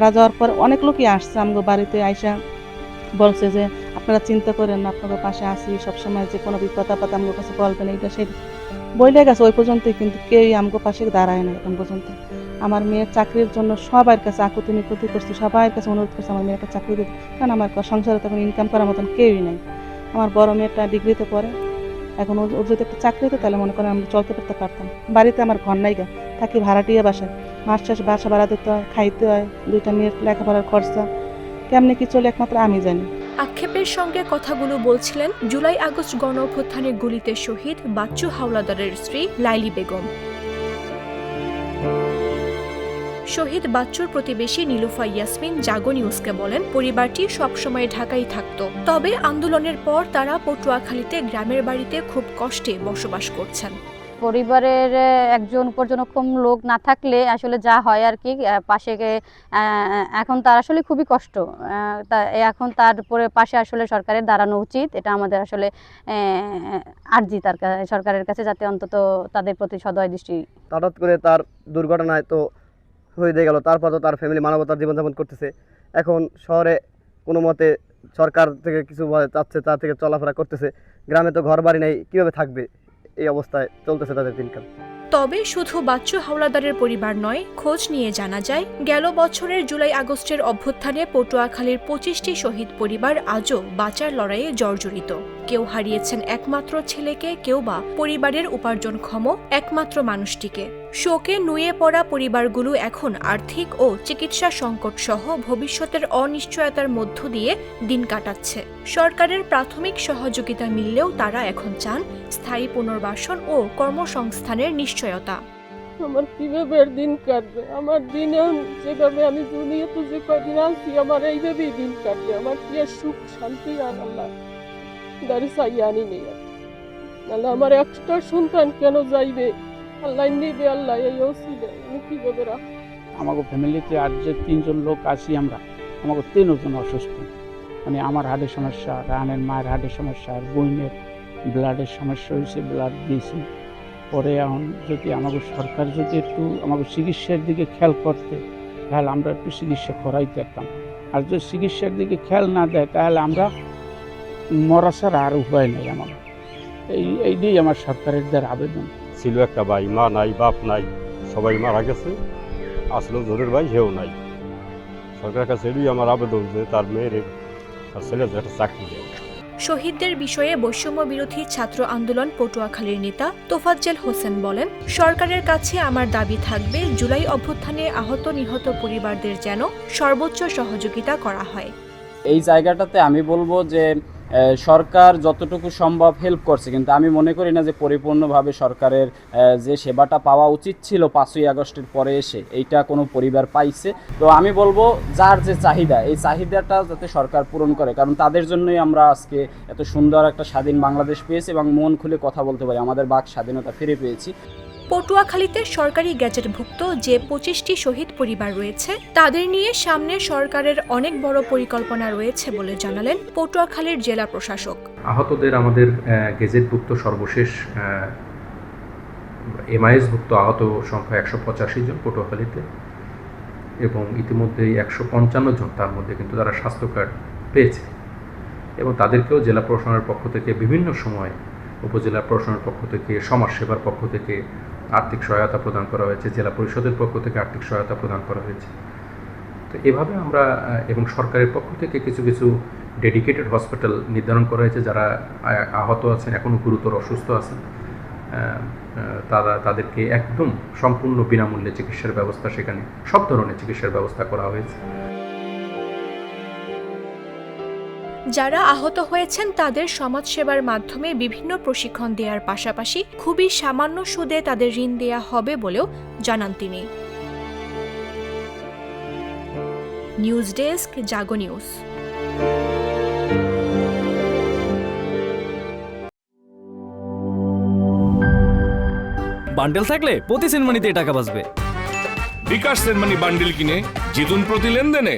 মারা যাওয়ার পর অনেক লোকই আসছে আমগো বাড়িতে আইসা বলছে যে আপনারা চিন্তা করেন না, আপনাদের পাশে আসি সবসময়, যে কোনো বিপদ আপদ আমগো কাছে বলবেন, এইটা সেই বইলে গেছে ওই পর্যন্তই, কিন্তু কেউই আমগো পাশে দাঁড়ায় না এখন পর্যন্ত। আমার মেয়ের চাকরির জন্য সবার কাছে আকুতি মিকুতি করছি, সবার কাছে অনুরোধ করছি আমার মেয়ের একটা চাকরি দিতে, কারণ আমার সংসারে তখন ইনকাম করার মতন কেউই নেই। আমার বড় মেয়েটা ডিগ্রিতে পড়ে, এখন ওর যদি একটা চাকরি হতো তাহলে মনে করেন আমি চলতে ফিরতে পারতাম। বাড়িতে আমার ঘর নাই গা, থাকি ভাড়াটিয়া বাসায়, মাস শেষ বাসা ভাড়া দিতে হয়, খাইতে হয়, দুইটা মেয়ের লেখাপড়ার খরচা, কেমনি কি চলে একমাত্র আমি জানি। আক্ষেপের সঙ্গে কথাগুলো বলছিলেন জুলাই আগস্ট গণ অভ্যুত্থানে গুলিতে শহীদ বাচ্চু হাওলাদারের স্ত্রী লাইলি বেগম। শহীদ বাচ্চুর প্রতিবেশী নীলুফা ইয়াসমিন জাগো নিউজকে বলেন, পরিবারটি সবসময় ঢাকায় থাকত, তবে আন্দোলনের পর তারা পটুয়াখালীতে গ্রামের বাড়িতে খুব কষ্টে বসবাস করছেন। পরিবারের একজন পর্যবেক্ষণ লোক না থাকলে আসলে যা হয় আর কি, পাশে এখন তার আসলে খুবই কষ্ট। এখন তারপরে পাশে আসলে সরকারের দাঁড়ানো উচিত, এটা আমাদের আসলে আর্জি তার সরকারের কাছে, যাতে অন্তত তাদের প্রতি সদয় দৃষ্টি। হঠাৎ করে তার দুর্ঘটনায় তো হয়ে গেল, তারপর তো তার ফ্যামিলি মানবতার জীবনযাপন করতেছে। এখন শহরে কোনো মতে সরকার থেকে কিছু চাচ্ছে, তার থেকে চলাফেরা করতেছে, গ্রামে তো ঘর বাড়ি নেই, কীভাবে থাকবে? এই অবস্থায় চলতেছে তাদের দিনকাল। তবে শুধু বাচ্চু হাওলাদারের পরিবার নয়, খোঁজ নিয়ে জানা যায় গেল বছরের জুলাই আগস্টের অভ্যুত্থানে পটুয়াখালীর 25টি শহীদ পরিবার আজও বাঁচার লড়াইয়ে জর্জরিত। কেউ হারিয়েছেন একমাত্র ছেলেকে, কেউ বা পরিবারের উপার্জনক্ষম একমাত্র মানুষটিকে। শোকে নুয়ে পড়া পরিবারগুলো এখন আর্থিক ও চিকিৎসা সংকট সহ ভবিষ্যতের অনিশ্চয়তার মধ্য দিয়ে দিন কাটাচ্ছে। সরকারের প্রাথমিক সহযোগিতা মিললেও তারা এখন চান স্থায়ী পুনর্বাসন ও কর্মসংস্থানের নিশ্চয়তা। আমার কিভাবে দিন কাটবে? আমার দিনে যেভাবে আমি দুনিয়াতে যে কদিন আছি, আমার এইভাবেই দিন কাটবে। আমার কি আর সুখ শান্তি আর আল্লাহ দাঁড়ি চাই আনি নেই, নাহলে আমার একটা সন্তান কেন যাইবে? আল্লাহ নেবে, আল্লাহ এই অসিলে আমি কিভাবে রাখ। আমাকে ফ্যামিলিতে আর যে 3জন লোক আছি আমরা, আমাকে 3জন অসুস্থ। মানে আমার হার্টের সমস্যা, রানের মায়ের হার্টের সমস্যা, আর বোনের ব্লাডের সমস্যা হয়েছে, ব্লাড দিয়েছি। পরে এখন যদি আমাকে সরকার যদি একটু আমাকে চিকিৎসার দিকে খেয়াল করতে, তাহলে আমরা একটু চিকিৎসা করাইতে পারতাম। আর যদি চিকিৎসার দিকে খেয়াল না দেয়, তাহলে আমরা মরা ছাড়া আর উপায় নেই। আমার এই দিয়েই আমার সরকারের দ্বারা আবেদন ছিল। একটা ভাই, মা নাই, বাপ নাই, সবাই মারা গেছে। আসলে জোরের ভাই হেও নাই। সরকারের কাছে এটাই আমার আবেদন যে তার মেয়ের আর ছেলের একটা চাকরি দেয়। শহীদদের বিষয়ে বৈষম্য বিরোধী ছাত্র আন্দোলন পটুয়াখালীর নেতা তোফাজ্জল হোসেন বলেন, সরকারের কাছে আমার দাবি থাকবে জুলাই অভ্যুত্থানে আহত নিহত পরিবারদের যেন সর্বোচ্চ সহযোগিতা করা হয়। এই জায়গাটাতে আমি বলবো যে সরকার যতটুকু সম্ভব হেল্প করছে, কিন্তু আমি মনে করি না যে পরিপূর্ণভাবে সরকারের যে সেবাটা পাওয়া উচিত ছিল 5ই আগস্টের পরে এসে এইটা কোনো পরিবার পাইছে। তো আমি বলবো যার যে চাহিদা, এই চাহিদাটা যাতে সরকার পূরণ করে, কারণ তাদের জন্যই আমরা আজকে এত সুন্দর একটা স্বাধীন বাংলাদেশ পেয়েছি এবং মন খুলে কথা বলতে পারি, আমাদের বাক স্বাধীনতা ফিরে পেয়েছি। পটুয়াখালীতে সরকারি গ্যাজেটভুক্ত যে 25টি শহীদ পরিবার রয়েছে, তাদের নিয়ে সামনে সরকারের অনেক বড় পরিকল্পনা রয়েছে বলে জানালেন পটুয়াখালীর জেলা প্রশাসক। আহতদের আমাদের গেজেটভুক্ত সর্বশেষ এমআইএসভুক্ত আহত সংখ্যা 185 জন পটুয়াখালীতে, এবং ইতিমধ্যেই 155 জন, তার মধ্যে কিন্তু তারা স্বাস্থ্য কার্ড পেয়েছে, এবং তাদেরকেও জেলা প্রশাসনের পক্ষ থেকে বিভিন্ন সময়, উপজেলা প্রশাসনের পক্ষ থেকে, সমাজসেবার পক্ষ থেকে আর্থিক সহায়তা প্রদান করা হয়েছে, জেলা পরিষদের পক্ষ থেকে আর্থিক সহায়তা প্রদান করা হয়েছে। তো এভাবে আমরা, এবং সরকারের পক্ষ থেকে কিছু কিছু ডেডিকেটেড হসপিটাল নির্ধারণ করা হয়েছে, যারা আহত আছেন, এখনও গুরুতর অসুস্থ আছেন, তাদেরকে একদম সম্পূর্ণ বিনামূল্যে চিকিৎসার ব্যবস্থা, সেখানে সব ধরনের চিকিৎসার ব্যবস্থা করা হয়েছে। যারা আহত হয়েছেন তাদের সমাজসেবার মাধ্যমে বিভিন্ন প্রশিক্ষণ দেওয়ার পাশাপাশি খুবই সামান্য সুদে তাদের ঋণ দেয়া হবে বলেও জানান তিনি। নিউজ ডেস্ক, জাগো নিউজ। বান্ডেল থাকলে প্রতি সেনমানিতে টাকা বাঁচবে। বিকাশ সেনমানি বান্ডেল কিনে জিতুন প্রতি লেনদেনে।